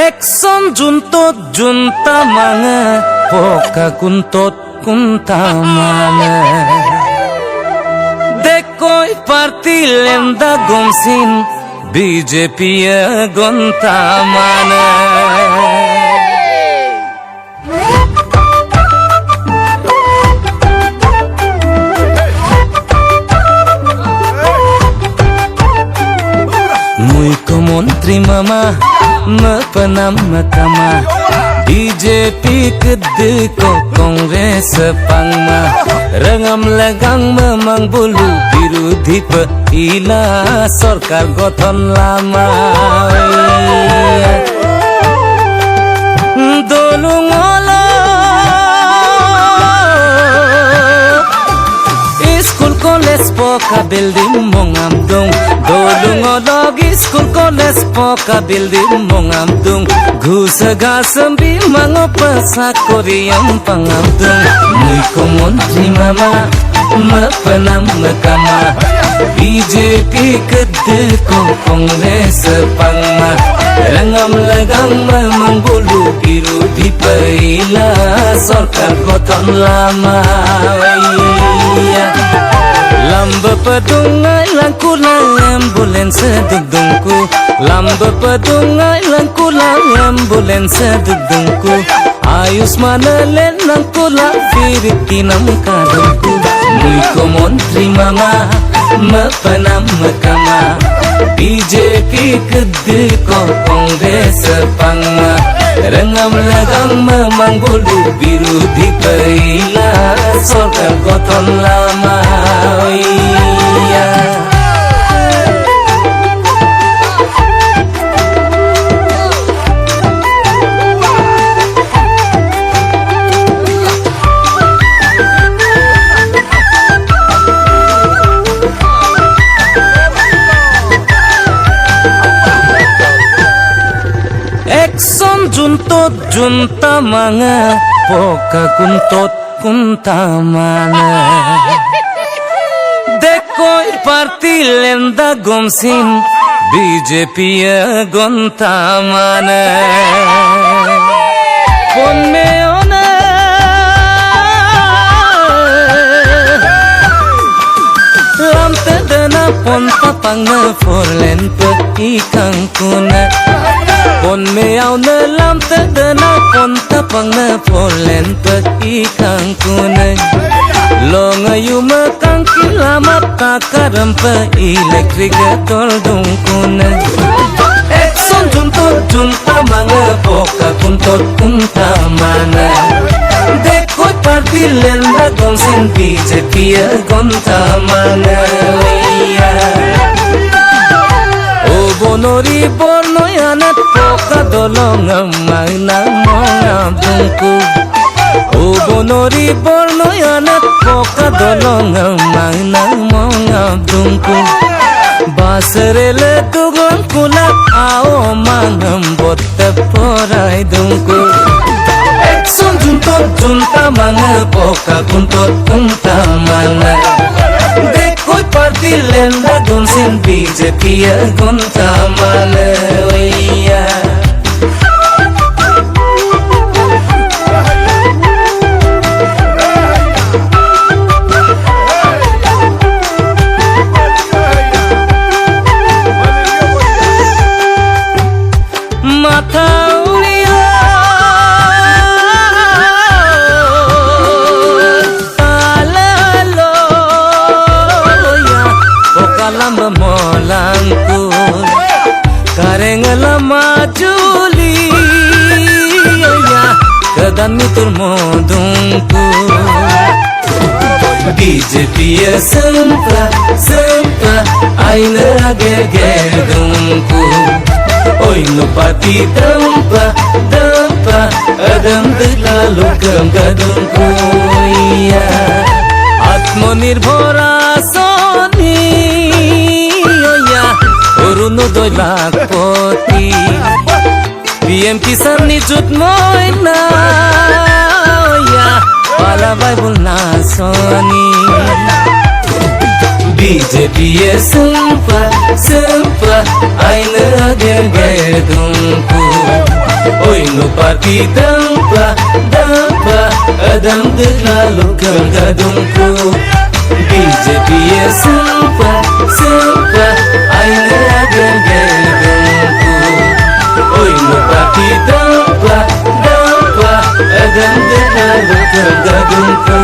Ekson juntot junta manga poka kuntot kunta manga dekoi parti lenda gomsin BJP gonta mana Mui ko montri mama Mapanam makama BJP kedde ko Kongres pangma Rangam lagang memang bulu Birudhi peila Sorkar gothon lama Dolung olo School college poka building mongam dong Dolung olog school college poka building mongam dong Ghus gasambi mango pasak koream pangam dong Mui ko montri mama mapanam makama BJP kedde ko Kongres pangma Rangam lagang memang bulu Birudhi peila Sorkar gothon lama Lamba padungai langkulang ambulans dugdungku Lamba padungai langkulang ambulans dugdungku Ayushman len langkula firitinam kadungku Mui ko montri mama mapanam makama BJP kedde ko Kongres pangma Rangam lagang memang bulu Birudhi peila Sorkar gothon lama Ekson juntot junta manga poka kuntot kunta mana dekoi parti lenda gomsin BJP gonta mana pon me ona lam tedana pon papanga forlen peti kangkuna Pon me au na lam tedana pon tapang na forlen peti kangkuna Longa yuma kangki lama takaram pa electric tol dungkuna Ekson juntot junta manga poka kuntot kunta mana Dekoi parti lenda gomsin BJP gonta mana Bonori borno yanat poka dolongam magna mongam dungku Bonori borno yanat poka dolongam magna mongam dungku Basarele duglan kula ao mangam botte porai dungku Ekson juntot junta manga poka kuntot kunta mana Dekoi parti lenda gomsin BJP gonta mana Mata ulia talalo ya pokalam molangku karengala majuli ya kadami turmodungku BJP sempla sempla aina gegedungku Oi no pati dampa dampa adam lalu kam kadungku ya Atmanirbhora soni ya Uruno 2 lakpoti PM Kisan nijut moina ya Pala Bible na soni BJP sempa sempa aina gerger dungku Oi no party dampa Adam terlalu kadungku BJP ya sempa Aina agar gadungku Oi no party dampa Adam terlalu kadungku.